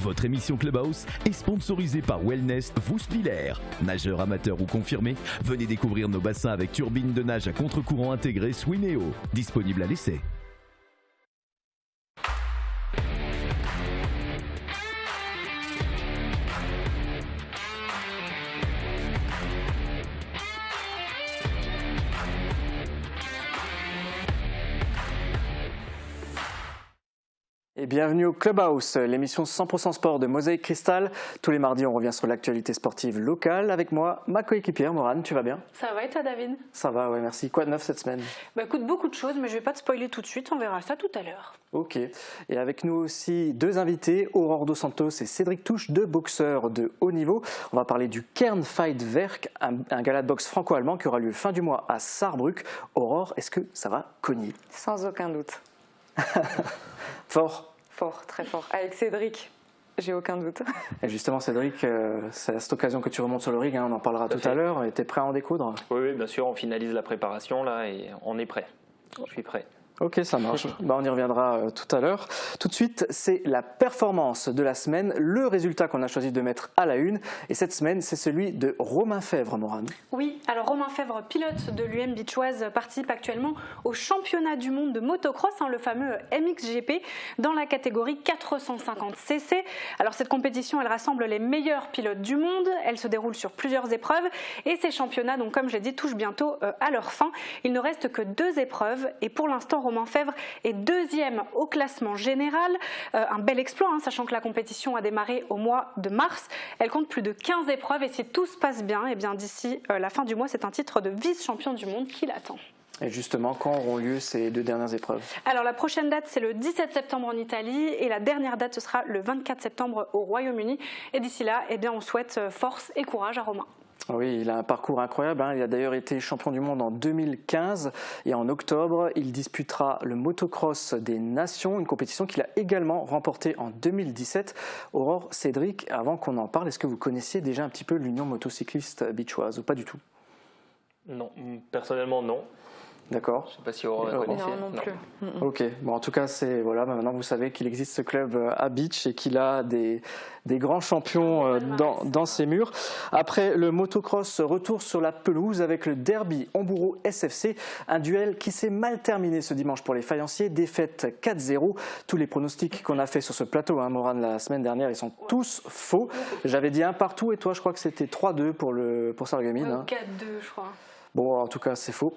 Votre émission Clubhouse est sponsorisée par Wellness Vouspiller. Nageurs amateurs ou confirmés, venez découvrir nos bassins avec turbine de nage à contre-courant intégrée Swimeo. Disponible à l'essai. Et bienvenue au Clubhouse, l'émission 100% sport de Mosaïque Cristal. Tous les mardis, on revient sur l'actualité sportive locale. Avec moi, ma coéquipière Morane, tu vas bien? Ça va et toi, David? Ça va, ouais, merci. Quoi de neuf cette semaine? Écoute, beaucoup de choses, mais je ne vais pas te spoiler tout de suite, on verra ça tout à l'heure. Ok. Et avec nous aussi deux invités, Aurore Dos Santos et Cédric Touche, deux boxeurs de haut niveau. On va parler du Kern Fight Werk, un gala de boxe franco-allemand qui aura lieu fin du mois à Sarrebruck. Aurore, est-ce que ça va cogner? Sans aucun doute. Fort? Fort, très fort. Avec Cédric, j'ai aucun doute. Et justement, Cédric, c'est à cette occasion que tu remontes sur le ring, hein, on en parlera tout à l'heure. Tu es prêt à en découdre? Oui, bien sûr, on finalise la préparation là et on est prêt. Je suis prêt. Ok, ça marche. On y reviendra tout à l'heure. Tout de suite, c'est la performance de la semaine, le résultat qu'on a choisi de mettre à la une. Et cette semaine, c'est celui de Romain Fèvre, Morane. Oui, alors Romain Fèvre, pilote de l'UM Beachoise, participe actuellement au championnat du monde de motocross, le fameux MXGP, dans la catégorie 450cc. Alors cette compétition, elle rassemble les meilleurs pilotes du monde. Elle se déroule sur plusieurs épreuves. Et ces championnats, donc comme j'ai dit, touchent bientôt à leur fin. Il ne reste que 2 épreuves. Et pour l'instant, Romain Fèvre est 2e au classement général. Un bel exploit, sachant que la compétition a démarré au mois de mars. Elle compte plus de 15 épreuves et si tout se passe bien, d'ici la fin du mois, c'est un titre de vice-champion du monde qui l'attend. Et justement, quand auront lieu ces 2 dernières épreuves? Alors la prochaine date, c'est le 17 septembre en Italie et la dernière date, ce sera le 24 septembre au Royaume-Uni. Et d'ici là, on souhaite force et courage à Romain. Oui, il a un parcours incroyable. Il a d'ailleurs été champion du monde en 2015 et en octobre, il disputera le motocross des nations, une compétition qu'il a également remportée en 2017. Aurore, Cédric, avant qu'on en parle, est-ce que vous connaissiez déjà un petit peu l'Union motocycliste beachoise ou pas du tout? Non, personnellement non. D'accord. Je ne sais pas si Aurore la connaissait. Non plus. Ok, bon, en tout cas, maintenant vous savez qu'il existe ce club à Beach et qu'il a des grands champions dans ses murs. Après le motocross, retour sur la pelouse avec le derby Hamboureau SFC, un duel qui s'est mal terminé ce dimanche pour les faïenciers, défaite 4-0. Tous les pronostics qu'on a fait sur ce plateau, Morane, la semaine dernière, ils sont tous faux. J'avais dit 1 partout et toi, je crois que c'était 3-2 pour Sarreguemines. 4-2, je crois. Bon, en tout cas, c'est faux.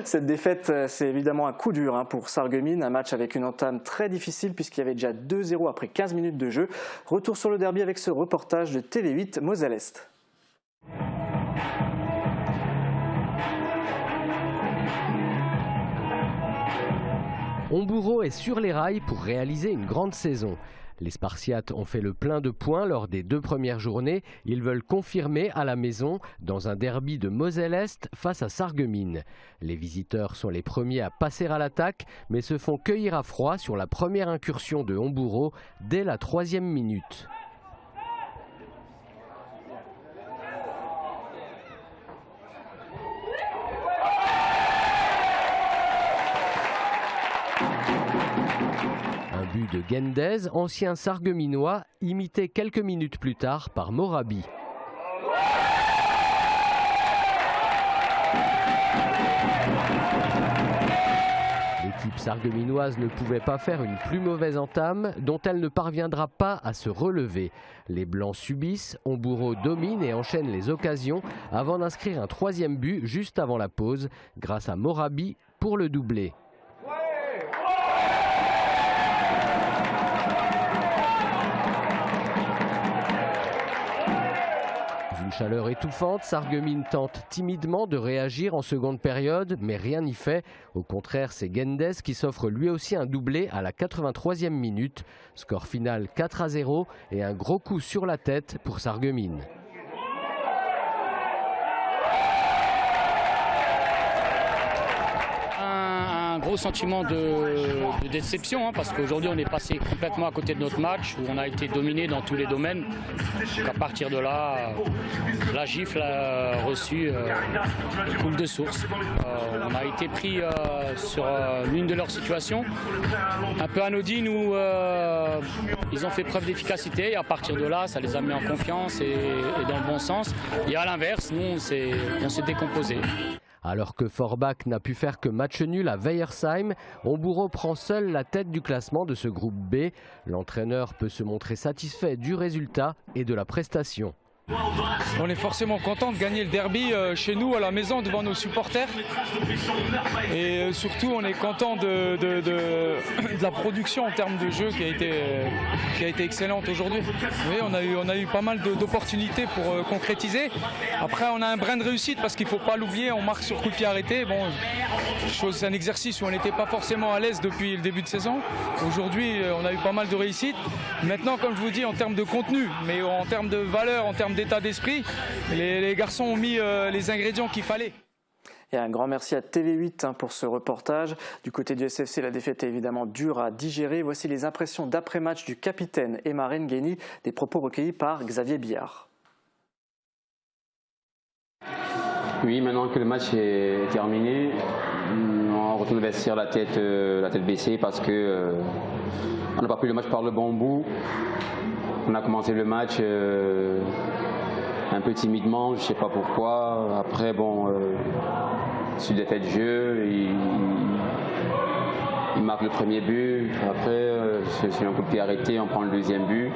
Cette défaite, c'est évidemment un coup dur pour Sarreguemines, un match avec une entame très difficile puisqu'il y avait déjà 2-0 après 15 minutes de jeu. Retour sur le derby avec ce reportage de Télé 8 Moselle-Est. Hamboureau est sur les rails pour réaliser une grande saison. Les Spartiates ont fait le plein de points lors des 2 premières journées. Ils veulent confirmer à la maison dans un derby de Moselle-Est face à Sarreguemines. Les visiteurs sont les premiers à passer à l'attaque, mais se font cueillir à froid sur la première incursion de Hamboureau dès la 3e minute. De Gendez, ancien Sarregueminois, imité quelques minutes plus tard par Morabi. L'équipe sarregueminoise ne pouvait pas faire une plus mauvaise entame, dont elle ne parviendra pas à se relever. Les Blancs subissent, Hamboureau domine et enchaîne les occasions avant d'inscrire un 3e but juste avant la pause, grâce à Morabi pour le doublé. Une chaleur étouffante, Sarreguemines tente timidement de réagir en seconde période, mais rien n'y fait. Au contraire, c'est Gendez qui s'offre lui aussi un doublé à la 83e minute. Score final 4-0 et un gros coup sur la tête pour Sarreguemines. Un gros gros sentiment de déception, hein, parce qu'aujourd'hui on est passé complètement à côté de notre match, où on a été dominé dans tous les domaines. Donc à partir de là, la gifle reçue coule de source. On a été pris sur l'une de leurs situations, un peu anodine, où ils ont fait preuve d'efficacité, et à partir de là, ça les a mis en confiance et dans le bon sens. Et à l'inverse, nous, on s'est décomposé. Alors que Forbach n'a pu faire que match nul à Weyerheim, Homburo prend seul la tête du classement de ce groupe B. L'entraîneur peut se montrer satisfait du résultat et de la prestation. On est forcément content de gagner le derby chez nous à la maison devant nos supporters, et surtout on est content de la production en termes de jeu qui a été excellente aujourd'hui. Oui, on a eu pas mal d'opportunités pour concrétiser. Après on a un brin de réussite parce qu'il ne faut pas l'oublier, on marque sur coup de pied arrêté. Bon, c'est un exercice où on n'était pas forcément à l'aise depuis le début de saison. Aujourd'hui on a eu pas mal de réussite. Maintenant, comme je vous dis, en termes de contenu, mais en termes de valeur, en termes d'état d'esprit, les garçons ont mis les ingrédients qu'il fallait. Et un grand merci à TV8 pour ce reportage. Du côté du SFC, la défaite est évidemment dure à digérer. Voici les impressions d'après-match du capitaine Emma Ngueni, des propos recueillis par Xavier Billard. Oui, maintenant que le match est terminé, on retourne au vestiaire la tête baissée parce que on n'a pas pris le match par le bon bout. On a commencé le match un peu timidement, je ne sais pas pourquoi. Après, bon, sur l'effet de jeu, il marque le premier but. Après, sur un coup de pied arrêté, on prend le deuxième but.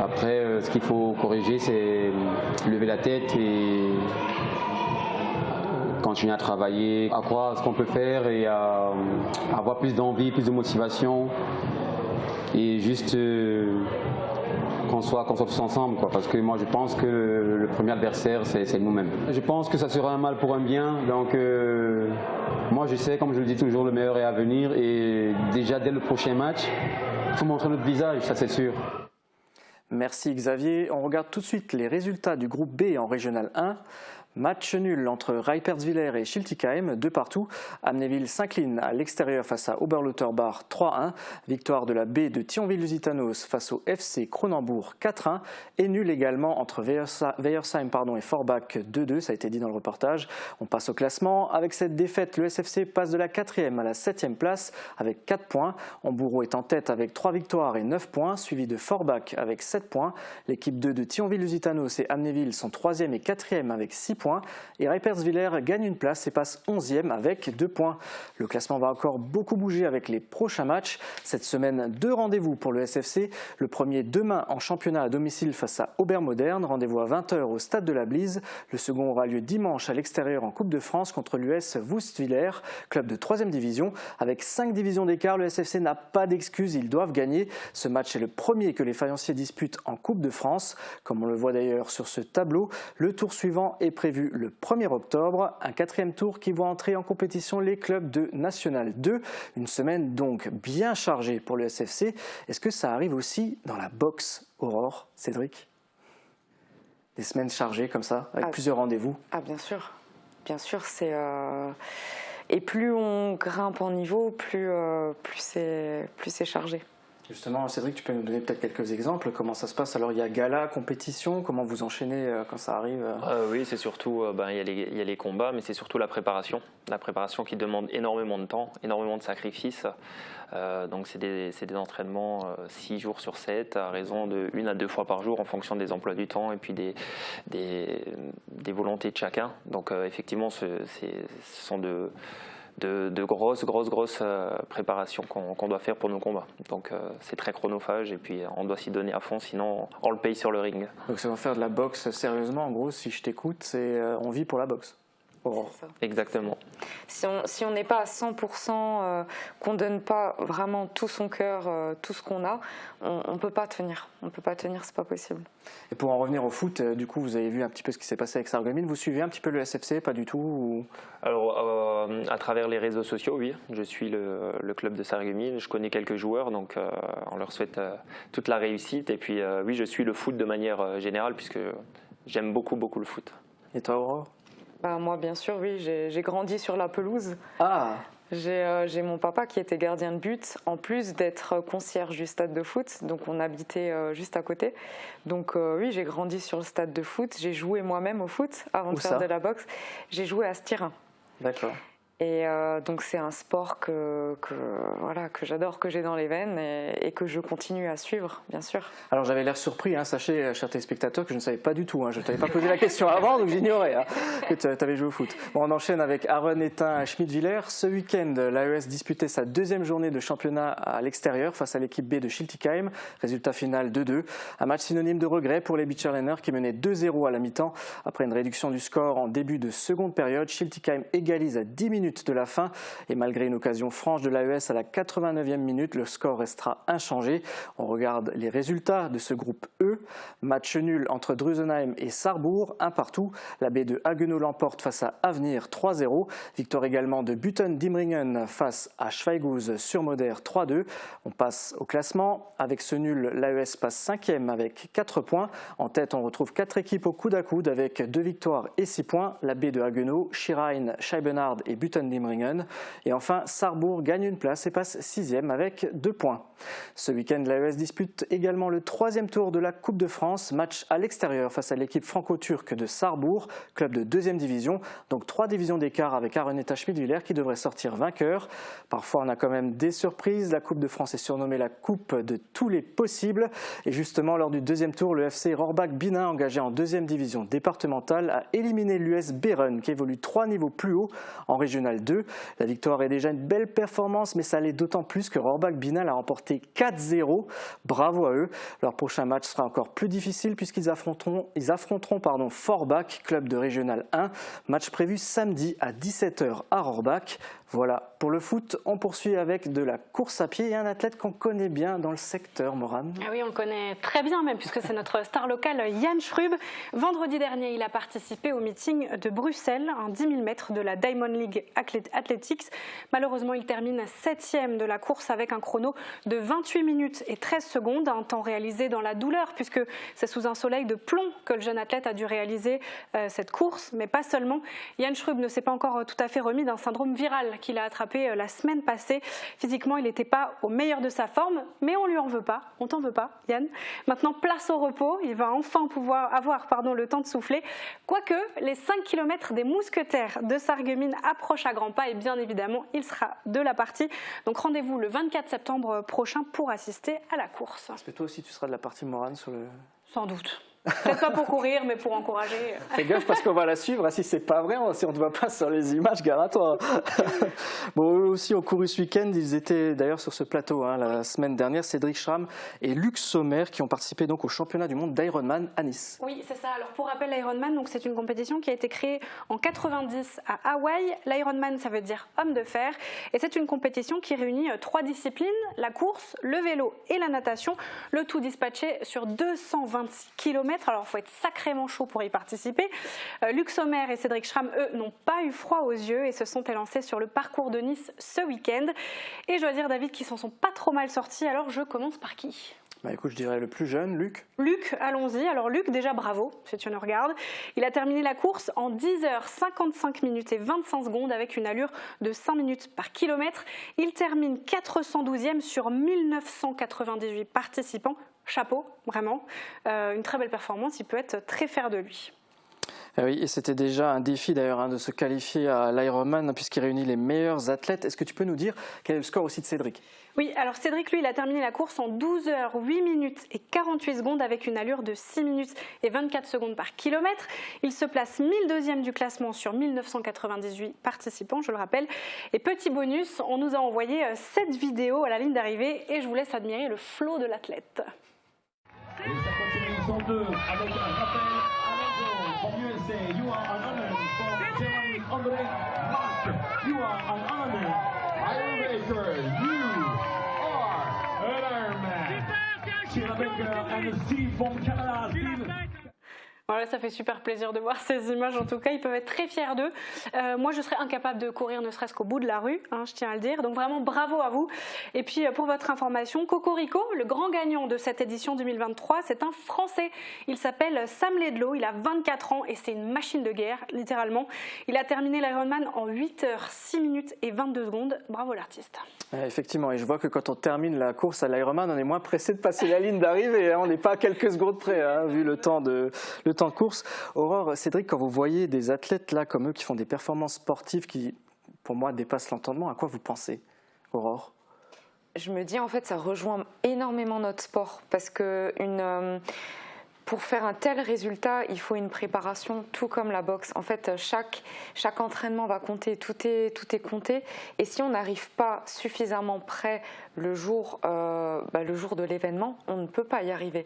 Après, ce qu'il faut corriger, c'est lever la tête et continuer à travailler, à croire à ce qu'on peut faire et à avoir plus d'envie, plus de motivation. Et juste qu'on soit tous ensemble, quoi, parce que moi je pense que le premier adversaire c'est nous-mêmes. Je pense que ça sera un mal pour un bien, donc moi je sais, comme je le dis toujours, le meilleur est à venir, et déjà dès le prochain match, il faut montrer notre visage, ça c'est sûr. Merci Xavier. On regarde tout de suite les résultats du groupe B en Régional 1. Match nul entre Reipertswiller et Schiltigheim, 2 partout. Amnéville s'incline à l'extérieur face à Oberlotterbach 3-1. Victoire de la B de Thionville-Lusitanos face au FC Cronenbourg 4-1. Et nul également entre Weyerheim et Forbach 2-2, ça a été dit dans le reportage. On passe au classement. Avec cette défaite, le SFC passe de la 4e à la 7e place avec 4 points. Homburo est en tête avec 3 victoires et 9 points, suivi de Forbach avec 7 points. L'équipe 2 de Thionville-Lusitanos et Amnéville sont 3e et 4e avec 6 points. Et Reipertswiller gagne une place et passe 11e avec 2 points. Le classement va encore beaucoup bouger avec les prochains matchs. Cette semaine, 2 rendez-vous pour le SFC. Le premier demain en championnat à domicile face à Aubert-Moderne. Rendez-vous à 20 h au stade de la Blise. Le second aura lieu dimanche à l'extérieur en Coupe de France contre l'US Woestwiller, club de 3e division. Avec 5 divisions d'écart, le SFC n'a pas d'excuses, ils doivent gagner. Ce match est le premier que les Fayenciers disputent en Coupe de France. Comme on le voit d'ailleurs sur ce tableau, le tour suivant est prévu le 1er octobre, un 4e tour qui voit entrer en compétition les clubs de National 2. Une semaine donc bien chargée pour le SFC. Est-ce que ça arrive aussi dans la boxe, Aurore, Cédric? Des semaines chargées comme ça, avec plusieurs rendez-vous? Ah bien sûr, c'est... Et plus on grimpe en niveau, plus c'est chargé. Justement, Cédric, tu peux nous donner peut-être quelques exemples? Comment ça se passe? Alors, il y a gala, compétition, comment vous enchaînez quand ça arrive? Oui, c'est surtout, il y a les combats, mais c'est surtout la préparation. La préparation qui demande énormément de temps, énormément de sacrifices. Donc, c'est des entraînements 6 jours sur 7, à raison de 1 à 2 fois par jour, en fonction des emplois du temps et puis des volontés de chacun. Donc, effectivement, ce sont de grosses préparations qu'on doit faire pour nos combats. Donc c'est très chronophage et puis on doit s'y donner à fond, sinon on le paye sur le ring. Donc ça va faire de la boxe sérieusement, en gros, si je t'écoute, c'est on vit pour la boxe. Oh. Exactement. Si on n'est pas à 100%, qu'on ne donne pas vraiment tout son cœur, tout ce qu'on a, on ne peut pas tenir. On ne peut pas tenir, c'est pas possible. Et pour en revenir au foot, du coup, vous avez vu un petit peu ce qui s'est passé avec Sarreguemines. Vous suivez un petit peu le SFC, pas du tout ou... Alors, à travers les réseaux sociaux, oui. Je suis le club de Sarreguemines. Je connais quelques joueurs, donc on leur souhaite toute la réussite. Et puis, oui, je suis le foot de manière générale, puisque j'aime beaucoup le foot. Et toi, Aurore? Moi, bien sûr, oui. J'ai grandi sur la pelouse. Ah. J'ai mon papa qui était gardien de but, en plus d'être concierge du stade de foot, donc on habitait juste à côté. Donc oui, j'ai grandi sur le stade de foot, j'ai joué moi-même au foot avant de faire de la boxe. J'ai joué à Styrin. D'accord. Et donc c'est un sport que j'adore, que j'ai dans les veines et que je continue à suivre, bien sûr. Alors j'avais l'air surpris, sachez, chers téléspectateurs, que je ne savais pas du tout. Je ne t'avais pas posé la question avant, donc j'ignorais que tu avais joué au foot. Bon, on enchaîne avec Aaron Étain à Schmidwiller. Ce week-end, l'AES disputait sa deuxième journée de championnat à l'extérieur face à l'équipe B de Schiltigheim. Résultat final 2-2. Un match synonyme de regret pour les Beacherlander qui menaient 2-0 à la mi-temps. Après une réduction du score en début de seconde période, Schiltigheim égalise à 10 minutes de la fin et malgré une occasion franche de l'AES à la 89e minute, le score restera inchangé. On regarde les résultats de ce groupe E. Match nul entre Drusenheim et Sarrebourg, 1-1. La baie de Haguenau l'emporte face à Avenir 3-0. Victoire également de Buten-Diemringen face à Schweighouse-sur-Moder 3-2. On passe au classement. Avec ce nul, l'AES passe 5e avec 4 points. En tête, on retrouve 4 équipes au coude à coude avec 2 victoires et 6 points. La baie de Haguenau, Schirheim, Scheibenhardt et Buten-Diemringen. Et enfin, Sarrebourg gagne une place et passe 6e avec 2 points. Ce week-end, l'AES dispute également le 3e tour de la Coupe de France, match à l'extérieur face à l'équipe franco-turque de Sarrebourg, club de 2e division, donc 3 divisions d'écart avec Aaron Étain Schmidwiller qui devrait sortir vainqueur. Parfois, on a quand même des surprises. La Coupe de France est surnommée la Coupe de tous les possibles. Et justement, lors du 2e tour, le FC Rohrbach-Binin, engagé en 2e division départementale, a éliminé l'US Beren qui évolue 3 niveaux plus haut en régional 2. La victoire est déjà une belle performance, mais ça l'est d'autant plus que Rohrbach-Binin l'a remporté 4-0. Bravo à eux. Leur prochain match sera encore plus difficile puisqu'ils affronteront Forbach, club de régional 1. Match prévu samedi à 17h à Rohrbach. Voilà, pour le foot, on poursuit avec de la course à pied et un athlète qu'on connaît bien dans le secteur, Morane. Ah oui, on le connaît très bien même, puisque c'est notre star locale, Jan Schrub. Vendredi dernier, il a participé au meeting de Bruxelles, un 10 000 mètres de la Diamond League Athletics. Malheureusement, il termine 7e de la course avec un chrono de 28 minutes et 13 secondes, un temps réalisé dans la douleur, puisque c'est sous un soleil de plomb que le jeune athlète a dû réaliser cette course, mais pas seulement. Jan Schrub ne s'est pas encore tout à fait remis d'un syndrome viral qu'il a attrapé la semaine passée. Physiquement, il n'était pas au meilleur de sa forme, mais on lui en veut pas. On t'en veut pas, Yann. Maintenant, place au repos. Il va enfin pouvoir avoir le temps de souffler. Quoique, les 5 km des mousquetaires de Sarreguemines approchent à grands pas et bien évidemment, il sera de la partie. Donc rendez-vous le 24 septembre prochain pour assister à la course. Est-ce que toi aussi, tu seras de la partie Morane sur le... Sans doute. Peut-être pas pour courir, mais pour encourager. Fais gaffe parce qu'on va la suivre. Si c'est pas vrai, si on ne te voit pas sur les images, gare à toi. Bon, eux aussi ont couru ce week-end. Ils étaient d'ailleurs sur ce plateau la semaine dernière. Cédric Schramm et Luc Sommer qui ont participé donc au championnat du monde d'Ironman à Nice. Oui, c'est ça. Alors pour rappel, l'Ironman, donc c'est une compétition qui a été créée en 90 à Hawaï. L'Ironman, ça veut dire homme de fer, et c'est une compétition qui réunit 3 disciplines, la course, le vélo et la natation. Le tout dispatché sur 226 km. Alors, il faut être sacrément chaud pour y participer. Luc Sommer et Cédric Schramm, eux, n'ont pas eu froid aux yeux et se sont élancés sur le parcours de Nice ce week-end. Et je dois dire, David, qu'ils s'en sont pas trop mal sortis. Alors, je commence par qui ? Écoute, je dirais le plus jeune, Luc. Luc, allons-y. Alors Luc, déjà bravo, si tu nous regardes. Il a terminé la course en 10h55 minutes et 25 secondes avec une allure de 5 minutes par kilomètre. Il termine 412e sur 1998 participants. Chapeau, vraiment. Une très belle performance, il peut être très fier de lui. Oui, et c'était déjà un défi d'ailleurs de se qualifier à l'Ironman puisqu'il réunit les meilleurs athlètes. Est-ce que tu peux nous dire quel est le score aussi de Cédric ? Oui, alors Cédric, lui, il a terminé la course en 12h, 8 minutes et 48 secondes avec une allure de 6 minutes et 24 secondes par kilomètre. Il se place 1002e du classement sur 1998 participants, je le rappelle. Et petit bonus, on nous a envoyé 7 vidéos à la ligne d'arrivée et je vous laisse admirer le flow de l'athlète. Et ça continue, ils sont deux avec Raphaël Alonso from USA. You are an honor for Jeremy André Marc. You are an honor. Ironmaker, you are an Ironman. Sheila Baker and Steve from Canada. Steve. Voilà, ça fait super plaisir de voir ces images. En tout cas, ils peuvent être très fiers d'eux. Moi, je serais incapable de courir ne serait-ce qu'au bout de la rue, hein, je tiens à le dire. Donc vraiment, bravo à vous. Et puis, pour votre information, Cocorico, le grand gagnant de cette édition 2023, c'est un Français. Il s'appelle Sam Ledlow, il a 24 ans et c'est une machine de guerre, littéralement. Il a terminé l'Ironman en 8 heures, 6 minutes et 22 secondes. Bravo l'artiste. Effectivement, et je vois que quand on termine la course à l'Ironman, on est moins pressé de passer la ligne d'arrivée. Hein. On n'est pas à quelques secondes près, hein, vu le temps de course. Aurore, Cédric, quand vous voyez des athlètes là comme eux qui font des performances sportives qui, pour moi, dépassent l'entendement, à quoi vous pensez, Aurore? Je me dis, en fait, ça rejoint énormément notre sport parce que pour faire un tel résultat, il faut une préparation, tout comme la boxe. En fait, chaque entraînement va compter, tout est compté. Et si on n'arrive pas suffisamment prêt le jour de l'événement, on ne peut pas y arriver.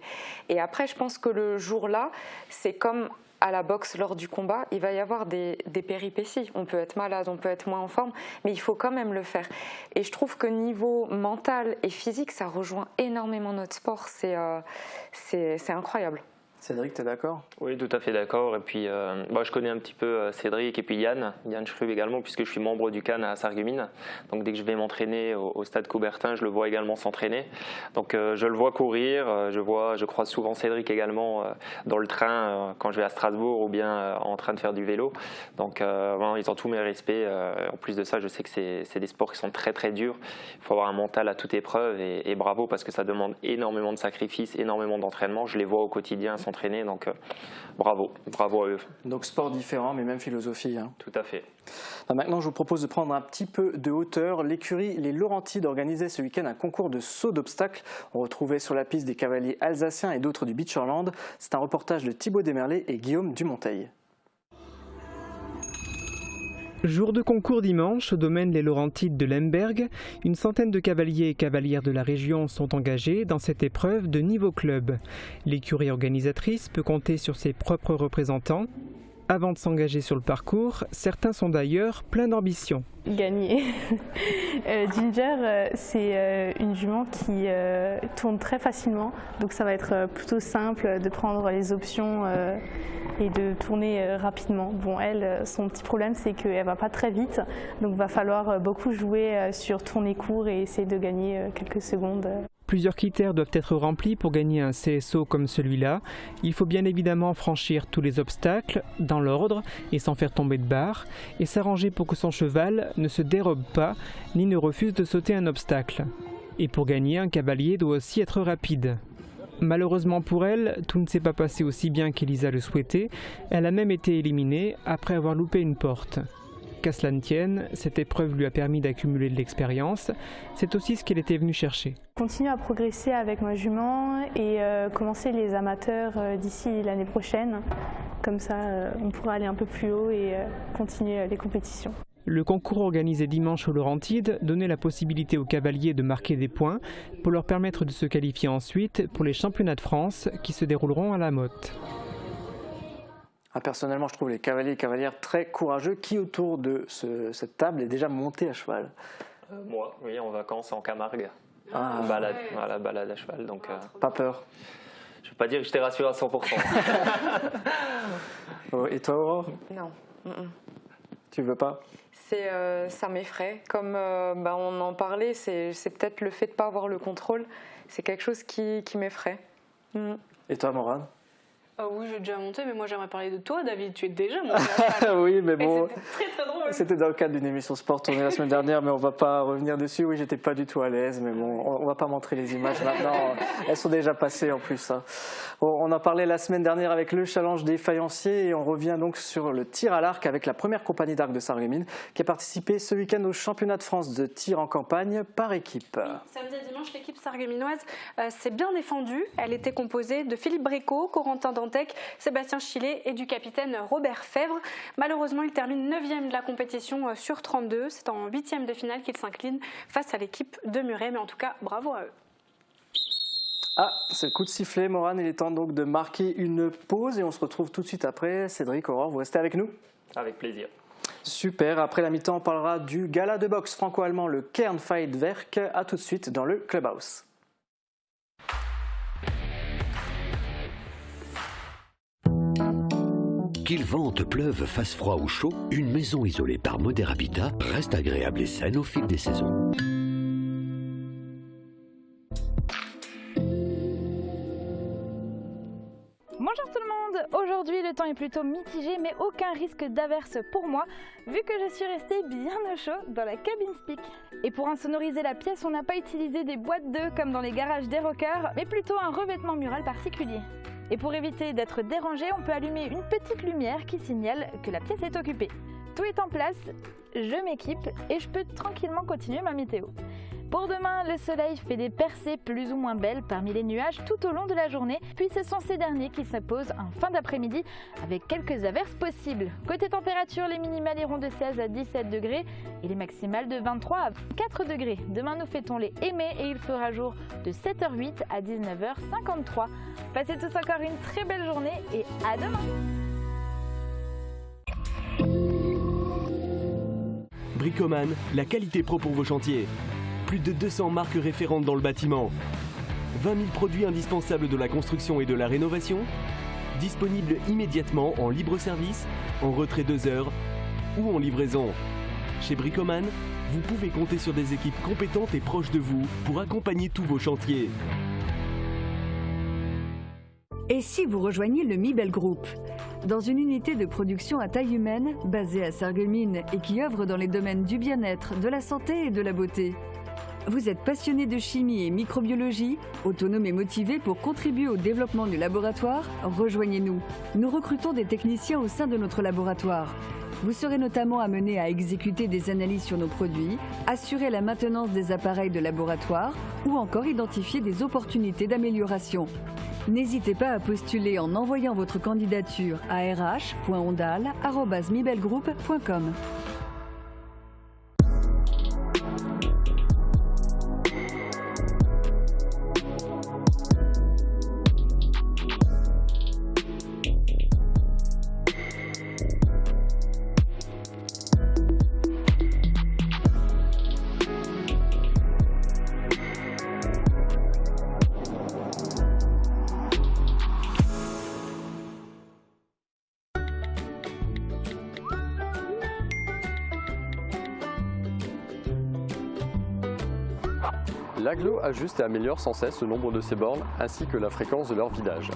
Et après, je pense que le jour-là, c'est comme à la boxe lors du combat, il va y avoir des péripéties. On peut être malade, on peut être moins en forme, mais il faut quand même le faire. Et je trouve que niveau mental et physique, ça rejoint énormément notre sport. C'est incroyable. Cédric, tu es d'accord? Oui, tout à fait d'accord. Et puis, je connais un petit peu Cédric et puis Yann Schrub également, puisque je suis membre du CAN à Sarreguemines. Donc, dès que je vais m'entraîner au stade Coubertin, je le vois également s'entraîner. Donc, je le vois courir. Je croise souvent Cédric également dans le train quand je vais à Strasbourg ou bien en train de faire du vélo. Donc, ils ont tous mes respects. En plus de ça, je sais que c'est des sports qui sont très, très durs. Il faut avoir un mental à toute épreuve et bravo parce que ça demande énormément de sacrifices, énormément d'entraînement. Je les vois au quotidien s'entraîner, donc bravo à eux. Donc sport différent, mais même philosophie. Hein. Tout à fait. Maintenant, je vous propose de prendre un petit peu de hauteur. L'écurie Les Laurentides organisait ce week-end un concours de saut d'obstacles. On retrouvait sur la piste des cavaliers alsaciens et d'autres du Beachorland. C'est un reportage de Thibaut Desmerlet et Guillaume Dumonteil. Jour de concours dimanche au domaine Les Laurentides de Lemberg, une centaine de cavaliers et cavalières de la région sont engagés dans cette épreuve de niveau club. L'écurie organisatrice peut compter sur ses propres représentants. Avant de s'engager sur le parcours, certains sont d'ailleurs pleins d'ambition. Gagner. Ginger, c'est une jument qui tourne très facilement, donc ça va être plutôt simple de prendre les options et de tourner rapidement. Bon, elle, son petit problème, c'est qu'elle ne va pas très vite, donc il va falloir beaucoup jouer sur tourner court et essayer de gagner quelques secondes. Plusieurs critères doivent être remplis pour gagner un CSO comme celui-là. Il faut bien évidemment franchir tous les obstacles dans l'ordre et sans faire tomber de barre et s'arranger pour que son cheval ne se dérobe pas ni ne refuse de sauter un obstacle. Et pour gagner, un cavalier doit aussi être rapide. Malheureusement pour elle, tout ne s'est pas passé aussi bien qu'Elisa le souhaitait. Elle a même été éliminée après avoir loupé une porte. Qu'à cela ne tienne, cette épreuve lui a permis d'accumuler de l'expérience. C'est aussi ce qu'elle était venue chercher. Continuer à progresser avec ma jument et commencer les amateurs d'ici l'année prochaine. Comme ça, on pourra aller un peu plus haut et continuer les compétitions. Le concours organisé dimanche aux Laurentides donnait la possibilité aux cavaliers de marquer des points pour leur permettre de se qualifier ensuite pour les championnats de France qui se dérouleront à La Motte. Personnellement, je trouve les cavaliers et cavalières très courageux. Qui autour de cette table est déjà monté à cheval? Moi, oui, en vacances en Camargue. Balade à cheval. Donc, pas peur? Je ne vais pas dire que je t'ai rassuré à 100%. Et toi, Aurore? Non. Tu veux pas? Ça m'effraie. Comme on en parlait, c'est peut-être le fait de ne pas avoir le contrôle. C'est quelque chose qui m'effraie. Et toi, Morane? Oui, j'ai déjà monté, mais moi j'aimerais parler de toi, David. Tu es déjà monté. Oui, mais bon. C'était très drôle. C'était dans le cadre d'une émission sport tournée la semaine dernière, mais on va pas revenir dessus. Oui, j'étais pas du tout à l'aise, mais bon, on va pas montrer les images maintenant. Elles sont déjà passées en plus. Hein. Bon, on en parlait la semaine dernière avec le challenge des faïenciers et on revient donc sur le tir à l'arc avec la première compagnie d'arc de Sarreguemines qui a participé ce week-end au championnat de France de tir en campagne par équipe. Samedi et dimanche, l'équipe sarregueminoise s'est bien défendue. Elle était composée de Philippe Bricot, Corentin Dantec, Sébastien Chillet et du capitaine Robert Fèvre. Malheureusement, il termine 9e de la compétition sur 32. C'est en 8e de finale qu'il s'incline face à l'équipe de Muret. Mais en tout cas, bravo à eux. C'est le coup de sifflet, Morane. Il est temps donc de marquer une pause et on se retrouve tout de suite après. Cédric, Aurore, vous restez avec nous? Avec plaisir. Super. Après la mi-temps, on parlera du gala de boxe franco-allemand, le Kernfight-Werk. A tout de suite dans le Clubhouse. Qu'il vente, pleuve, fasse froid ou chaud, une maison isolée par Moder Habitat reste agréable et saine au fil des saisons. Bonjour tout le monde, aujourd'hui le temps est plutôt mitigé mais aucun risque d'averse pour moi vu que je suis restée bien au chaud dans la cabine Speak. Et pour insonoriser la pièce, on n'a pas utilisé des boîtes d'œufs comme dans les garages des rockers mais plutôt un revêtement mural particulier. Et pour éviter d'être dérangé, on peut allumer une petite lumière qui signale que la pièce est occupée. Tout est en place, je m'équipe et je peux tranquillement continuer ma météo. Pour demain, le soleil fait des percées plus ou moins belles parmi les nuages tout au long de la journée, puis ce sont ces derniers qui s'imposent en fin d'après-midi avec quelques averses possibles. Côté température, les minimales iront de 16 à 17 degrés et les maximales de 23 à 4 degrés. Demain, nous fêtons les aimés et il fera jour de 7h08 à 19h53. Passez tous encore une très belle journée et à demain! Bricoman, la qualité pro pour vos chantiers. Plus de 200 marques référentes dans le bâtiment. 20 000 produits indispensables de la construction et de la rénovation. Disponibles immédiatement en libre service, en retrait 2 heures ou en livraison. Chez Bricoman, vous pouvez compter sur des équipes compétentes et proches de vous pour accompagner tous vos chantiers. Et si vous rejoignez le Mibel Group? Dans une unité de production à taille humaine, basée à Sarreguemines et qui œuvre dans les domaines du bien-être, de la santé et de la beauté. Vous êtes passionné de chimie et microbiologie, autonome et motivé pour contribuer au développement du laboratoire? Rejoignez-nous. Nous recrutons des techniciens au sein de notre laboratoire. Vous serez notamment amené à exécuter des analyses sur nos produits, assurer la maintenance des appareils de laboratoire ou encore identifier des opportunités d'amélioration. N'hésitez pas à postuler en envoyant votre candidature à rh.ondal@mibelgroup.com. L'Aglo ajuste et améliore sans cesse le nombre de ses bornes ainsi que la fréquence de leur vidage.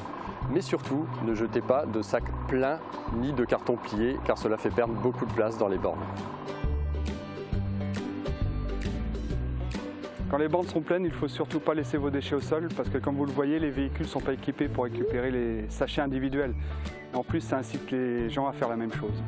Mais surtout, ne jetez pas de sacs pleins ni de cartons pliés car cela fait perdre beaucoup de place dans les bornes. Quand les bornes sont pleines, il ne faut surtout pas laisser vos déchets au sol parce que comme vous le voyez, les véhicules ne sont pas équipés pour récupérer les sachets individuels. En plus, ça incite les gens à faire la même chose.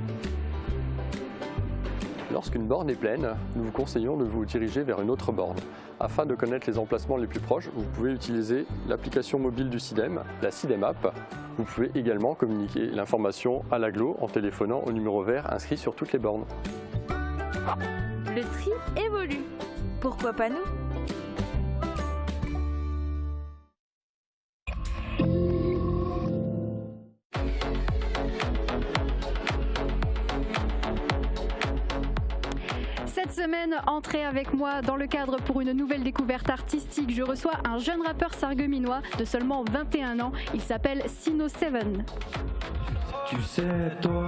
Lorsqu'une borne est pleine, nous vous conseillons de vous diriger vers une autre borne. Afin de connaître les emplacements les plus proches, vous pouvez utiliser l'application mobile du SIDEM, la SIDEM App. Vous pouvez également communiquer l'information à l'Aglo en téléphonant au numéro vert inscrit sur toutes les bornes. Le tri évolue. Pourquoi pas nous ? Cette semaine, entrez avec moi dans le cadre pour une nouvelle découverte artistique. Je reçois un jeune rappeur sarregueminois de seulement 21 ans. Il s'appelle Sino7. Tu sais toi,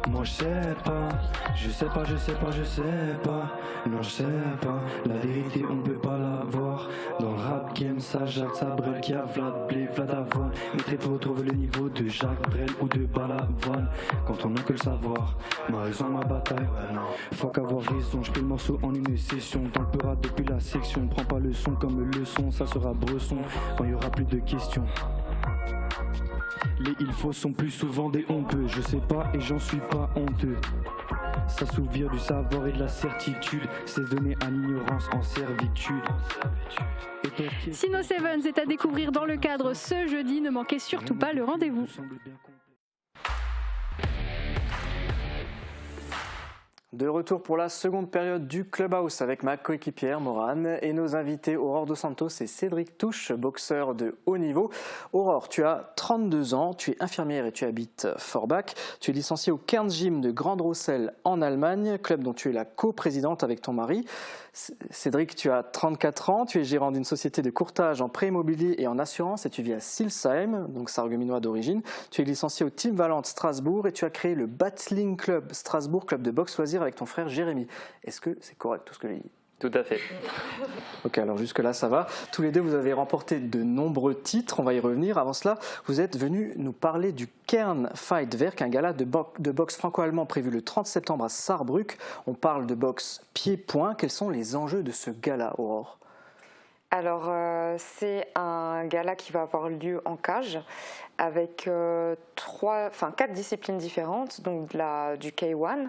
moi je sais pas, je sais pas, je sais pas, je sais pas, non je sais pas, la vérité on peut pas la voir, dans le rap game ça Jacques Sabrel qui a Vlad Blé, Vlad Avoine, mais très peu retrouve le niveau de Jacques Brel ou de Balavoine, quand on n'a que le savoir, ma raison ma bataille, faut qu'avoir raison, je fais le morceau en une session, dans le peurat depuis la section, prends pas le son comme leçon, ça sera bresson, quand il y aura plus de questions. Les il faut sont plus souvent des honteux, je sais pas et j'en suis pas honteux. S'assouvir du savoir et de la certitude, c'est donner à l'ignorance en servitude. Sino7 est à découvrir dans le cadre ce jeudi, ne manquez surtout pas le rendez-vous. De retour pour la seconde période du Clubhouse avec ma coéquipière Morane et nos invités Aurore Dos Santos et Cédric Touche, boxeurs de haut niveau. Aurore, tu as 32 ans, tu es infirmière et tu habites Forbach. Tu es licenciée au Cairns Gym de Grande-Rosselle en Allemagne, club dont tu es la coprésidente avec ton mari. Cédric, tu as 34 ans, tu es gérant d'une société de courtage en prêt immobilier et en assurance et tu vis à Silsheim, donc sarregueminois d'origine. Tu es licencié au Team Valente Strasbourg et tu as créé le Battling Club Strasbourg, club de boxe loisir avec ton frère Jérémy. Est-ce que c'est correct tout ce que j'ai dit ? Tout à fait. Ok, alors jusque-là, ça va. Tous les deux, vous avez remporté de nombreux titres. On va y revenir. Avant cela, vous êtes venus nous parler du Kern Fight Werk, un gala de boxe franco-allemand prévu le 30 septembre à Saarbrück. On parle de boxe pied-point. Quels sont les enjeux de ce gala, Aurore ? Alors, c'est un gala qui va avoir lieu en cage avec 4 disciplines différentes, donc du K1,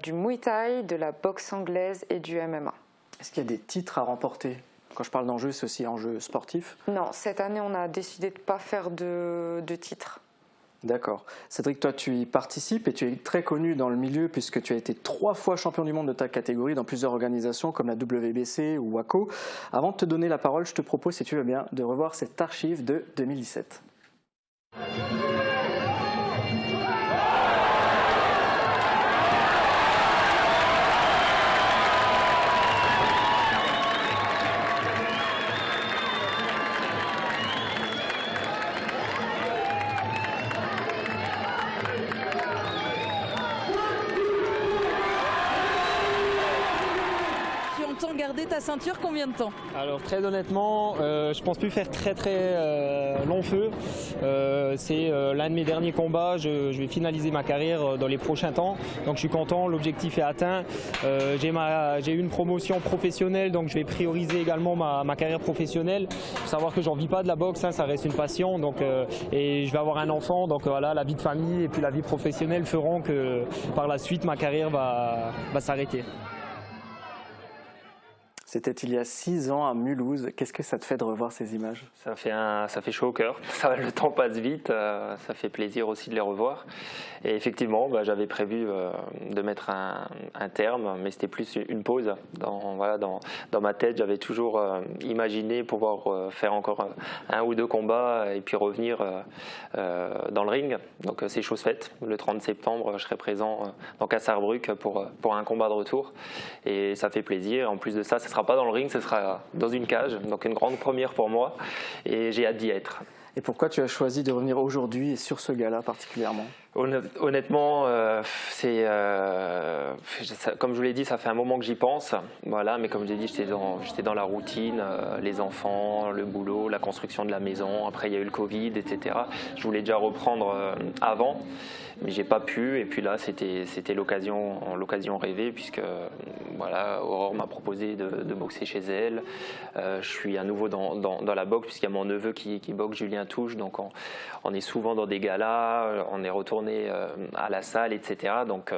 du Muay Thai, de la boxe anglaise et du MMA. Est-ce qu'il y a des titres à remporter ? Quand je parle d'enjeux, c'est aussi enjeux sportifs ? Non, cette année, on a décidé de ne pas faire de titres. D'accord. Cédric, toi, tu y participes et tu es très connu dans le milieu puisque tu as été 3 fois champion du monde de ta catégorie dans plusieurs organisations comme la WBC ou WACO. Avant de te donner la parole, je te propose, si tu veux bien, de revoir cette archive de 2017. Garder ta ceinture combien de temps? Alors très honnêtement, je pense plus faire très long feu. C'est l'un de mes derniers combats. Je vais finaliser ma carrière dans les prochains temps. Donc je suis content, l'objectif est atteint. J'ai eu une promotion professionnelle, donc je vais prioriser également ma carrière professionnelle. Il faut savoir que j'en vis pas de la boxe, hein, ça reste une passion. Donc, et je vais avoir un enfant, donc voilà, la vie de famille et puis la vie professionnelle feront que par la suite ma carrière va s'arrêter. C'était il y a 6 ans à Mulhouse. Qu'est-ce que ça te fait de revoir ces images ? Ça fait chaud au cœur. Le temps passe vite. Ça fait plaisir aussi de les revoir. Et effectivement, j'avais prévu de mettre un terme, mais c'était plus une pause. Dans ma tête, j'avais toujours imaginé pouvoir faire encore 1 ou 2 combats et puis revenir dans le ring. Donc c'est chose faite. Le 30 septembre, je serai présent donc à Saarbrück pour un combat de retour. Et ça fait plaisir. En plus de ça, ce sera pas dans le ring, ce sera dans une cage, donc une grande première pour moi et j'ai hâte d'y être. Et pourquoi tu as choisi de revenir aujourd'hui et sur ce gala particulièrement ? Honnêtement, comme je vous l'ai dit, ça fait un moment que j'y pense. Voilà, mais comme je l'ai dit, j'étais dans la routine, les enfants, le boulot, la construction de la maison. Après, il y a eu le Covid, etc. Je voulais déjà reprendre avant, mais j'ai pas pu. Et puis là, c'était l'occasion rêvée, puisque voilà, Aurore m'a proposé de boxer chez elle. Je suis à nouveau dans la boxe, puisqu'il y a mon neveu qui boxe, Julien Touche. Donc on est souvent dans des galas, on est retourné à la salle, etc. Donc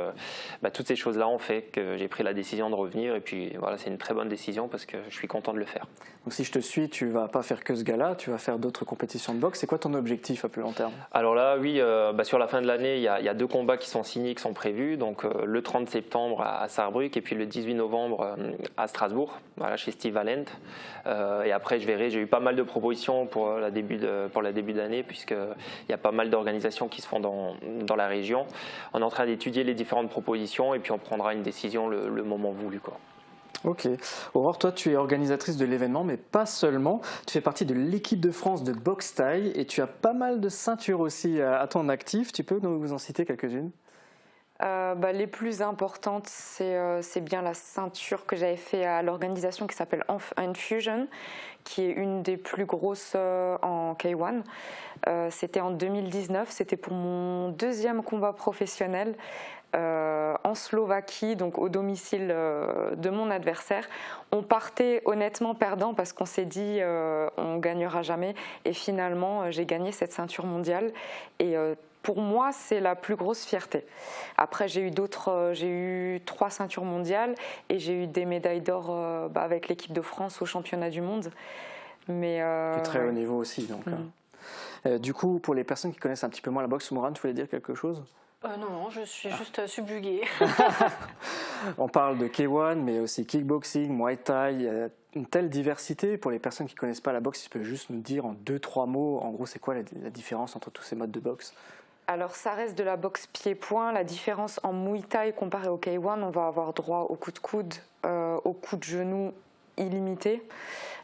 toutes ces choses-là ont fait que j'ai pris la décision de revenir. Et puis voilà, c'est une très bonne décision parce que je suis content de le faire. Donc si je te suis, tu vas pas faire que ce gala, tu vas faire d'autres compétitions de boxe. C'est quoi ton objectif à plus long terme ? Alors là, oui, sur la fin de l'année, il y a 2 combats qui sont signés, qui sont prévus. Donc le 30 septembre à Saarbrück et puis le 18 novembre à Strasbourg, voilà, chez Steve Valent. Et après, je verrai. J'ai eu pas mal de propositions pour la début d'année, puisqu'il y a pas mal d'organisations qui se font dans la région. On est en train d'étudier les différentes propositions et puis on prendra une décision le moment voulu, quoi. Ok. Aurore, toi, tu es organisatrice de l'événement, mais pas seulement. Tu fais partie de l'équipe de France de boxe thaï et tu as pas mal de ceintures aussi à ton actif. Tu peux nous en citer quelques-unes ? Les plus importantes, c'est bien la ceinture que j'avais fait à l'organisation qui s'appelle Infusion, qui est une des plus grosses en K1. C'était en 2019, c'était pour mon 2e combat professionnel en Slovaquie, donc au domicile de mon adversaire. On partait honnêtement perdant parce qu'on s'est dit on gagnera jamais, et finalement j'ai gagné cette ceinture mondiale et pour moi, c'est la plus grosse fierté. Après, j'ai eu 3 ceintures mondiales et j'ai eu des médailles d'or avec l'équipe de France au championnat du monde. Mais c'est très haut niveau aussi, donc. Du coup, pour les personnes qui connaissent un petit peu moins la boxe, Morane, tu voulais dire quelque chose ? Non, je suis juste subjuguée. On parle de K1, mais aussi kickboxing, Muay Thai. Il y a une telle diversité. Pour les personnes qui ne connaissent pas la boxe, tu peux juste nous dire en 2-3 mots, en gros, c'est quoi la différence entre tous ces modes de boxe? Alors ça reste de la boxe pied-point. La différence en Muay Thai comparé au K1, on va avoir droit au coup de coude, au coup de genou illimité,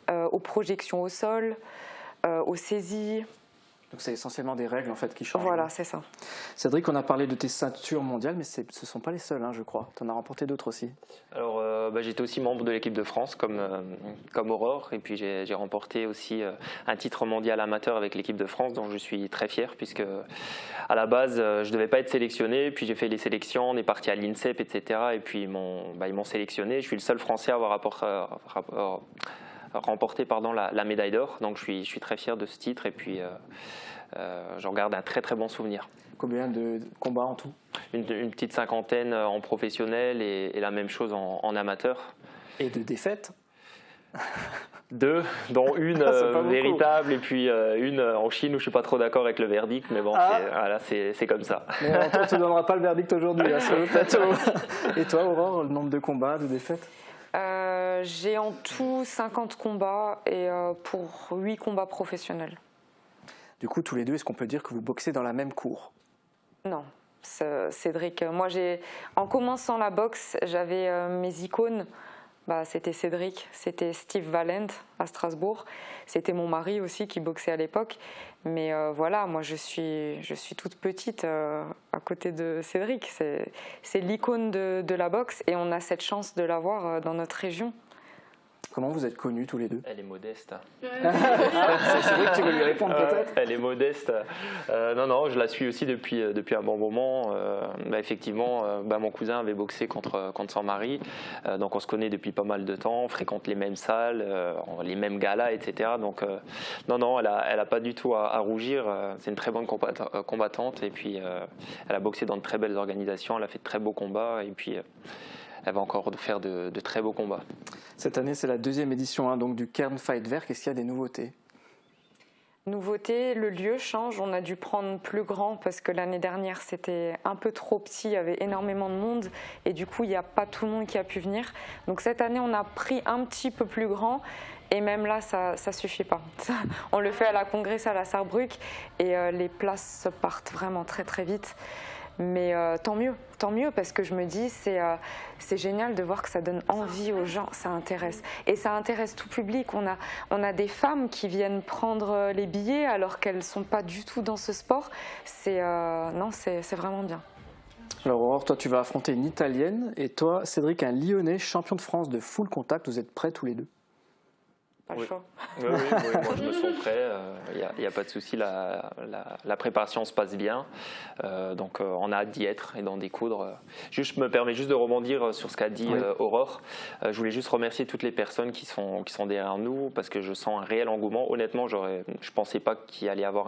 aux projections au sol, aux saisies. Donc c'est essentiellement des règles en fait qui changent. Voilà, c'est ça. Cédric, on a parlé de tes ceintures mondiales, mais ce ne sont pas les seules, je crois. Tu en as remporté d'autres aussi. Alors, j'étais aussi membre de l'équipe de France comme Aurore, et puis j'ai remporté aussi un titre mondial amateur avec l'équipe de France, dont je suis très fier, puisque à la base, je ne devais pas être sélectionné, puis j'ai fait les sélections, on est parti à l'INSEP, etc. Et puis ils m'ont sélectionné. Je suis le seul Français à avoir remporté la médaille d'or, donc je suis très fier de ce titre, et puis j'en garde un très très bon souvenir. Combien de combats en tout? Une petite cinquantaine en professionnel et la même chose en amateur. Et de défaites? 2, dont une véritable et puis une en Chine où je ne suis pas trop d'accord avec le verdict, mais bon, c'est comme ça. Mais on ne te donnera pas le verdict aujourd'hui sur le plateau. Et toi, Aurore, le nombre de combats, de défaites? J'ai en tout 50 combats et pour 8 combats professionnels. Du coup, tous les deux, est-ce qu'on peut dire que vous boxez dans la même cour? Non, Cédric. Moi, en commençant la boxe, j'avais mes icônes. C'était Cédric, c'était Steve Valent à Strasbourg. C'était mon mari aussi qui boxait à l'époque. Mais voilà, moi, je suis toute petite à côté de Cédric. C'est l'icône de la boxe et on a cette chance de l'avoir dans notre région. Comment vous êtes connus tous les deux? Elle est modeste. C'est vrai que tu veux lui répondre peut-être? Elle est modeste. Non, je la suis aussi depuis un bon moment. Effectivement, mon cousin avait boxé contre son mari. Donc on se connaît depuis pas mal de temps, on fréquente les mêmes salles, les mêmes galas, etc. Donc non, elle a pas du tout à rougir. C'est une très bonne combattante. Et puis elle a boxé dans de très belles organisations, elle a fait de très beaux combats. Et puis elle va encore faire de très beaux combats. Cette année, c'est la 2e édition donc du Kernfighterwerk. Est-ce qu'il y a des nouveautés? Nouveauté, le lieu change. On a dû prendre plus grand parce que l'année dernière, c'était un peu trop petit. Il y avait énormément de monde et du coup, il n'y a pas tout le monde qui a pu venir. Donc cette année, on a pris un petit peu plus grand. Et même là, ça ne suffit pas. On le fait à la Congrès à la Sarrebruck et les places se partent vraiment très très vite. Mais tant mieux parce que je me dis c'est génial de voir que ça donne envie aux gens, ça intéresse. Et ça intéresse tout public. On a des femmes qui viennent prendre les billets alors qu'elles ne sont pas du tout dans ce sport. C'est vraiment bien. Alors Aurore, toi tu vas affronter une Italienne et toi Cédric, un Lyonnais champion de France de full contact. Vous êtes prêts tous les deux? Pas le choix. Oui, moi je me sens prêt, il n'y a pas de souci, la préparation se passe bien, donc on a hâte d'y être et d'en découdre. Je me permets juste de rebondir sur ce qu'a dit Aurore. Je voulais juste remercier toutes les personnes qui sont derrière nous parce que je sens un réel engouement. Honnêtement, je ne pensais pas qu'il allait y avoir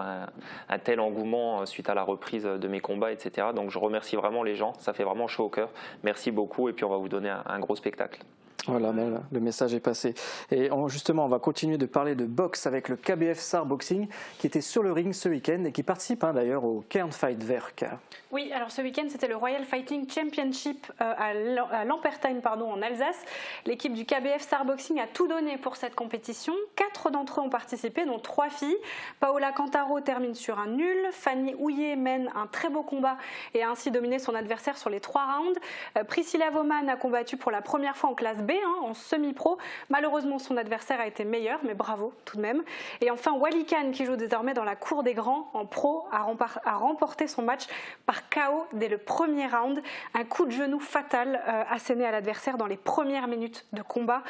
un tel engouement suite à la reprise de mes combats, etc. Donc je remercie vraiment les gens, ça fait vraiment chaud au cœur. Merci beaucoup et puis on va vous donner un gros spectacle. Voilà, le message est passé. Et justement, on va continuer de parler de boxe avec le KBF Sarre Boxing qui était sur le ring ce week-end et qui participe d'ailleurs au Kernfighterwerk. Oui, alors ce week-end, c'était le Royal Fighting Championship à Lampertheim en Alsace. L'équipe du KBF Sarre Boxing a tout donné pour cette compétition. 4 d'entre eux ont participé, dont 3 filles. Paola Cantaro termine sur un nul. Fanny Houillet mène un très beau combat et a ainsi dominé son adversaire sur les 3 rounds. Priscilla Voman a combattu pour la première fois en classe B, en semi-pro. Malheureusement, son adversaire a été meilleur, mais bravo tout de même. Et enfin, Wally Khan, qui joue désormais dans la cour des grands en pro, a remporté son match par KO dès le premier round. Un coup de genou fatal asséné à l'adversaire dans les premières minutes de combat.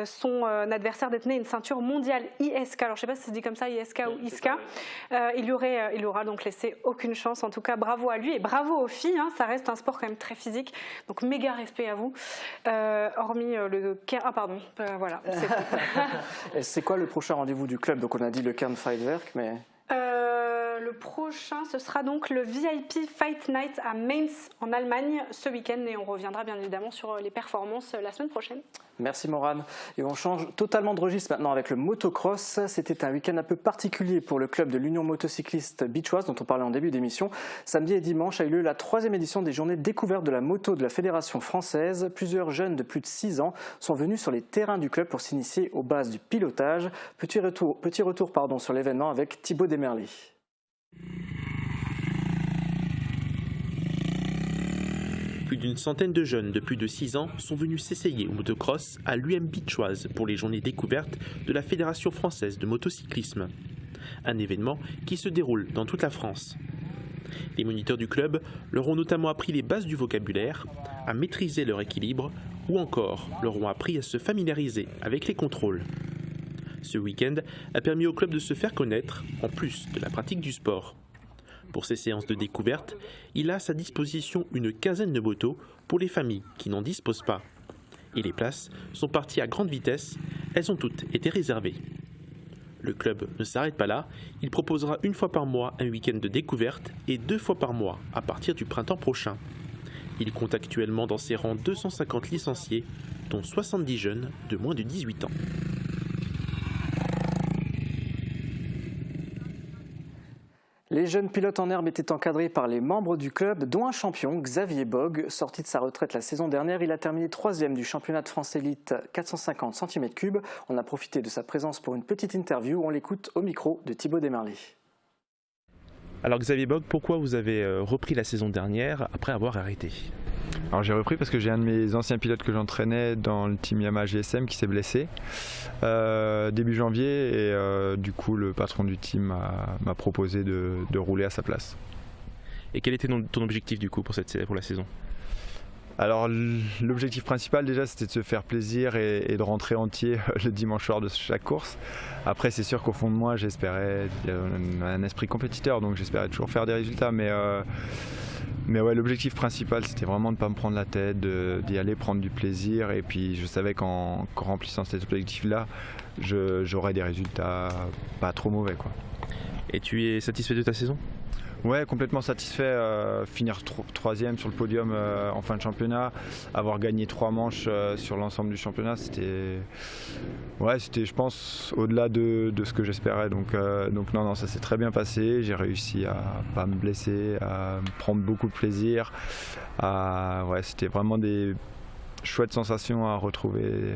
Son adversaire détenait une ceinture mondiale ISK. Alors, je ne sais pas si ça se dit comme ça, ISK ou ISKA. Il aura donc laissé aucune chance. En tout cas, bravo à lui et bravo aux filles. Ça reste un sport quand même très physique. Donc, méga respect à vous. Hormis voilà. C'est quoi le prochain rendez-vous du club? Donc on a dit le Kernfighterwerk, mais... Le prochain, ce sera donc le VIP Fight Night à Mainz en Allemagne ce week-end et on reviendra bien évidemment sur les performances la semaine prochaine. Merci Morane. Et on change totalement de registre maintenant avec le motocross. C'était un week-end un peu particulier pour le club de l'Union motocycliste bichoise dont on parlait en début d'émission. Samedi et dimanche a eu lieu la 3e édition des journées découvertes de la moto de la Fédération française. Plusieurs jeunes de plus de 6 ans sont venus sur les terrains du club pour s'initier aux bases du pilotage. Petit retour sur l'événement avec Thibaut Desmerlet. Plus d'une centaine de jeunes de plus de 6 ans sont venus s'essayer au motocross à l'UM bichoise pour les journées découvertes de la Fédération française de motocyclisme. Un événement qui se déroule dans toute la France. Les moniteurs du club leur ont notamment appris les bases du vocabulaire, à maîtriser leur équilibre ou encore leur ont appris à se familiariser avec les contrôles. Ce week-end a permis au club de se faire connaître en plus de la pratique du sport. Pour ces séances de découverte, il a à sa disposition une quinzaine de motos pour les familles qui n'en disposent pas. Et les places sont parties à grande vitesse, elles ont toutes été réservées. Le club ne s'arrête pas là, il proposera une fois par mois un week-end de découverte et 2 fois par mois à partir du printemps prochain. Il compte actuellement dans ses rangs 250 licenciés, dont 70 jeunes de moins de 18 ans. Les jeunes pilotes en herbe étaient encadrés par les membres du club, dont un champion, Xavier Bog. Sorti de sa retraite la saison dernière, il a terminé 3e du championnat de France élite 450 cm3. On a profité de sa présence pour une petite interview. On l'écoute au micro de Thibaut Desmerlet. Alors Xavier Bog, pourquoi vous avez repris la saison dernière après avoir arrêté ? Alors j'ai repris parce que j'ai un de mes anciens pilotes que j'entraînais dans le team Yamaha GSM qui s'est blessé début janvier et du coup le patron du team m'a proposé de rouler à sa place. Et quel était ton objectif du coup pour la saison ? Alors l'objectif principal déjà c'était de se faire plaisir et de rentrer entier le dimanche soir de chaque course. Après c'est sûr qu'au fond de moi j'espérais un esprit compétiteur donc j'espérais toujours faire des résultats mais ouais, l'objectif principal c'était vraiment de ne pas me prendre la tête, d'y aller prendre du plaisir et puis je savais qu'en remplissant cet objectif là j'aurais des résultats pas trop mauvais quoi. Et tu es satisfait de ta saison ? Ouais, complètement satisfait. Finir 3e sur le podium en fin de championnat, avoir gagné 3 manches sur l'ensemble du championnat, c'était je pense au-delà de ce que j'espérais. Donc non, ça s'est très bien passé. J'ai réussi à pas me blesser, à prendre beaucoup de plaisir. C'était vraiment des chouettes sensations à retrouver,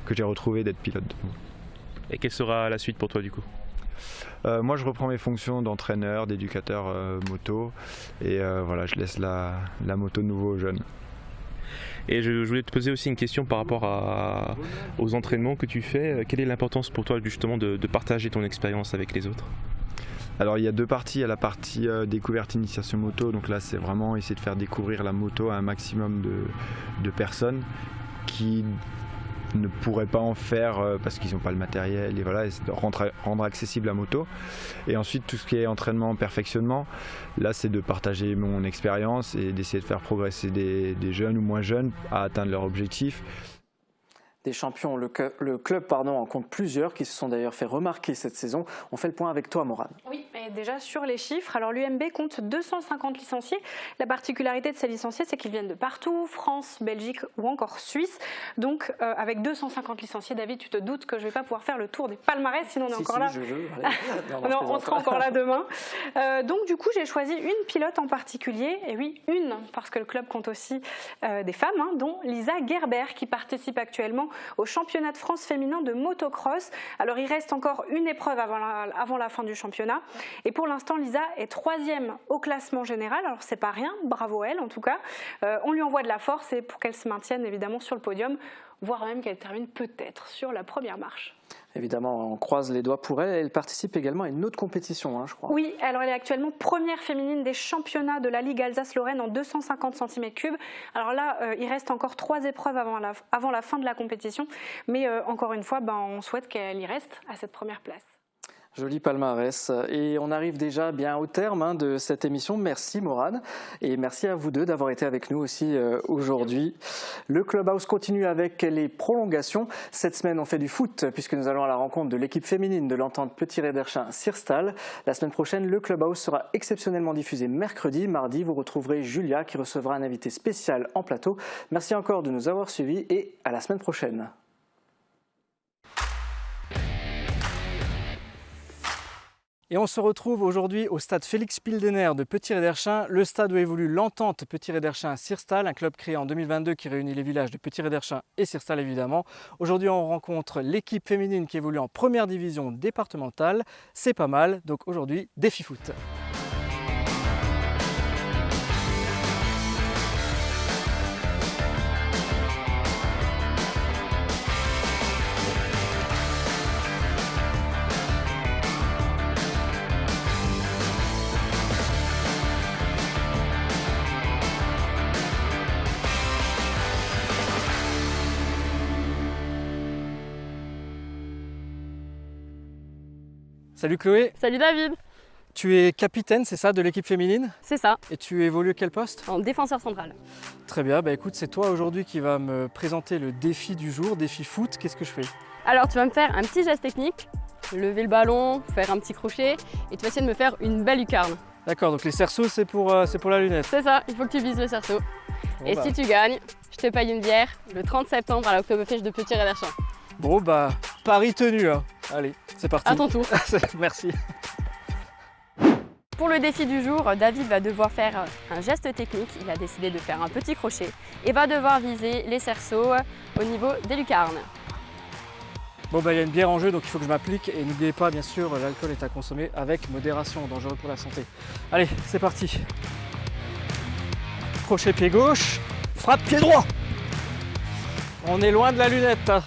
que j'ai retrouvées d'être pilote. Et quelle sera la suite pour toi du coup ? Moi je reprends mes fonctions d'entraîneur, d'éducateur moto et je laisse la moto de nouveau aux jeunes. Et je voulais te poser aussi une question par rapport aux entraînements que tu fais. Quelle est l'importance pour toi justement de partager ton expérience avec les autres ? Alors il y a 2 parties, il y a la partie découverte initiation moto, donc là c'est vraiment essayer de faire découvrir la moto à un maximum de personnes qui ne pourraient pas en faire parce qu'ils n'ont pas le matériel et voilà, de rendre accessible la moto. Et ensuite tout ce qui est entraînement, perfectionnement, là c'est de partager mon expérience et d'essayer de faire progresser des jeunes ou moins jeunes à atteindre leur objectif. Des champions, le club en compte plusieurs qui se sont d'ailleurs fait remarquer cette saison. On fait le point avec toi Morane. Oui, et déjà sur les chiffres, alors l'UMB compte 250 licenciés. La particularité de ces licenciés, c'est qu'ils viennent de partout, France, Belgique ou encore Suisse. Donc avec 250 licenciés, David, tu te doutes que je ne vais pas pouvoir faire le tour des palmarès, sinon on est encore là. Je veux. Non, on sera encore là demain. Donc du coup, j'ai choisi une pilote en particulier, et oui, une, parce que le club compte aussi des femmes, dont Lisa Gerber, qui participe actuellement au championnat de France féminin de motocross. Alors il reste encore une épreuve avant la fin du championnat et pour l'instant Lisa est 3e au classement général, alors c'est pas rien, bravo elle en tout cas. On lui envoie de la force et pour qu'elle se maintienne évidemment sur le podium, voire même qu'elle termine peut-être sur la première marche. Évidemment, on croise les doigts pour elle. Elle participe également à une autre compétition, je crois. Oui, alors elle est actuellement première féminine des championnats de la Ligue Alsace-Lorraine en 250 cm3. Alors là, il reste encore 3 épreuves avant la fin de la compétition. Mais encore une fois, on souhaite qu'elle y reste à cette première place. Joli palmarès. Et on arrive déjà bien au terme de cette émission. Merci Morane et merci à vous deux d'avoir été avec nous aussi aujourd'hui. Le Clubhouse continue avec les prolongations. Cette semaine, on fait du foot puisque nous allons à la rencontre de l'équipe féminine de l'Entente Petit Réderchin-Sirstal. La semaine prochaine, le Clubhouse sera exceptionnellement diffusé mercredi. Mardi, vous retrouverez Julia qui recevra un invité spécial en plateau. Merci encore de nous avoir suivis et à la semaine prochaine. Et on se retrouve aujourd'hui au stade Félix Pildener de Petit Réderchin, le stade où évolue l'Entente Petit Réderchin-Sirstal, un club créé en 2022 qui réunit les villages de Petit Réderchin et Sirstal évidemment. Aujourd'hui on rencontre l'équipe féminine qui évolue en première division départementale, c'est pas mal, donc aujourd'hui défi foot. Salut Chloé. Salut David. Tu es capitaine, c'est ça, de l'équipe féminine? C'est ça. Et tu évolues quel poste? En défenseur central. Très bien, bah écoute, c'est toi aujourd'hui qui va me présenter le défi du jour, défi foot. Qu'est-ce que je fais? Alors tu vas me faire un petit geste technique, lever le ballon, faire un petit crochet et tu vas essayer de me faire une belle lucarne. D'accord, donc les cerceaux c'est pour la lunette. C'est ça, il faut que tu vises le cerceau. Bon et si tu gagnes, je te paye une bière le 30 septembre à l'Oktoberfest de Petit Réderchin. Bon bah, pari tenu hein. Allez, c'est parti. À ton tour. Merci. Pour le défi du jour, David va devoir faire un geste technique. Il a décidé de faire un petit crochet et va devoir viser les cerceaux au niveau des lucarnes. Bon bah il y a une bière en jeu donc il faut que je m'applique et n'oubliez pas bien sûr l'alcool est à consommer avec modération, dangereux pour la santé. Allez, c'est parti. Crochet pied gauche, frappe pied droit. On est loin de la lunette. Hein.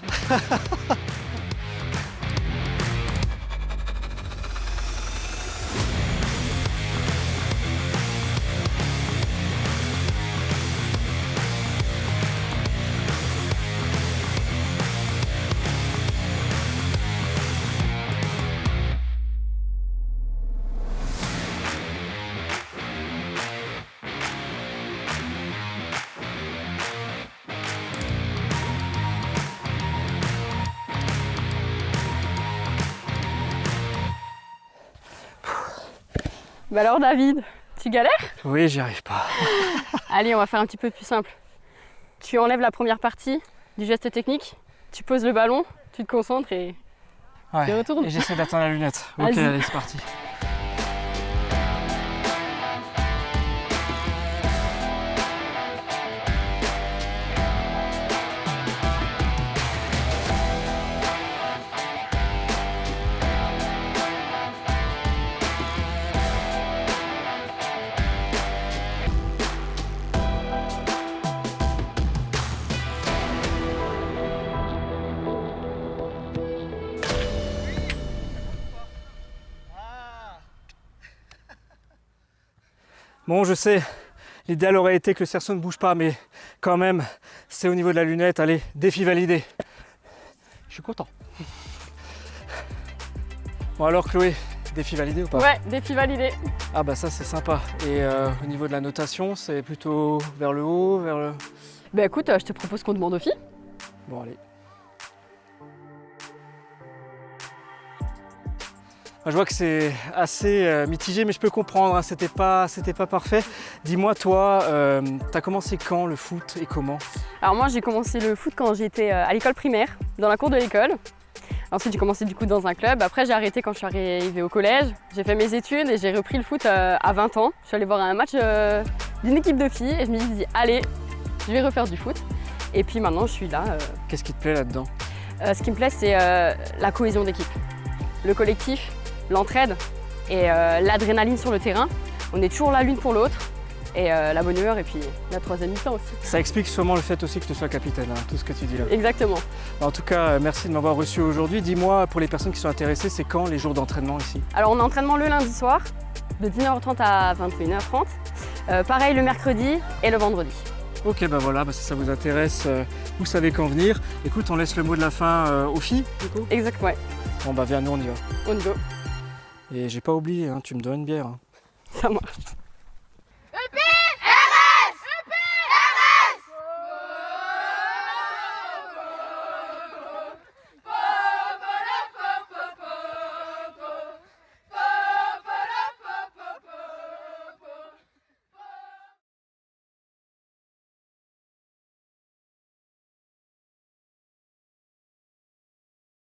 Bah alors David, tu galères? Oui, j'y arrive pas. Allez, on va faire un petit peu plus simple. Tu enlèves la première partie du geste technique, tu poses le ballon, tu te concentres et tu retournes. Et j'essaie d'atteindre la lunette. Ok, allez, c'est parti. Bon, je sais, l'idéal aurait été que le cerceau ne bouge pas, mais quand même, c'est au niveau de la lunette. Allez, défi validé. Je suis content. Bon alors Chloé, défi validé ou pas? Ouais, défi validé. Ah bah ça c'est sympa. Et au niveau de la notation, c'est plutôt vers le haut, vers le... Bah écoute, je te propose qu'on demande aux filles. Bon allez. Je vois que c'est assez mitigé, mais je peux comprendre, hein, c'était pas parfait. Dis-moi, toi, t'as commencé quand le foot et comment? Alors moi, j'ai commencé le foot quand j'étais à l'école primaire, dans la cour de l'école. Ensuite, j'ai commencé du coup dans un club. Après, j'ai arrêté quand je suis arrivée au collège. J'ai fait mes études et j'ai repris le foot à 20 ans. Je suis allée voir un match d'une équipe de filles et je me suis dit, allez, je vais refaire du foot. Et puis maintenant, je suis là. Qu'est-ce qui te plaît là-dedans? Ce qui me plaît, c'est la cohésion d'équipe, le collectif, l'entraide et l'adrénaline sur le terrain. On est toujours là l'une pour l'autre et la bonne humeur et puis la troisième mi-temps aussi. Ça explique sûrement le fait aussi que tu sois capitaine, hein, tout ce que tu dis là. Exactement. En tout cas, merci de m'avoir reçu aujourd'hui. Dis-moi, pour les personnes qui sont intéressées, c'est quand les jours d'entraînement ici? Alors on a entraînement le lundi soir, de 19h30 à 21h30. Pareil le mercredi et le vendredi. Ok, bah voilà, si ça vous intéresse, vous savez quand venir. Écoute, on laisse le mot de la fin aux filles, du coup? Exact, ouais. Bon bah viens, nous on y va. On y va. Et j'ai pas oublié, hein, tu me dois une bière. Ça marche.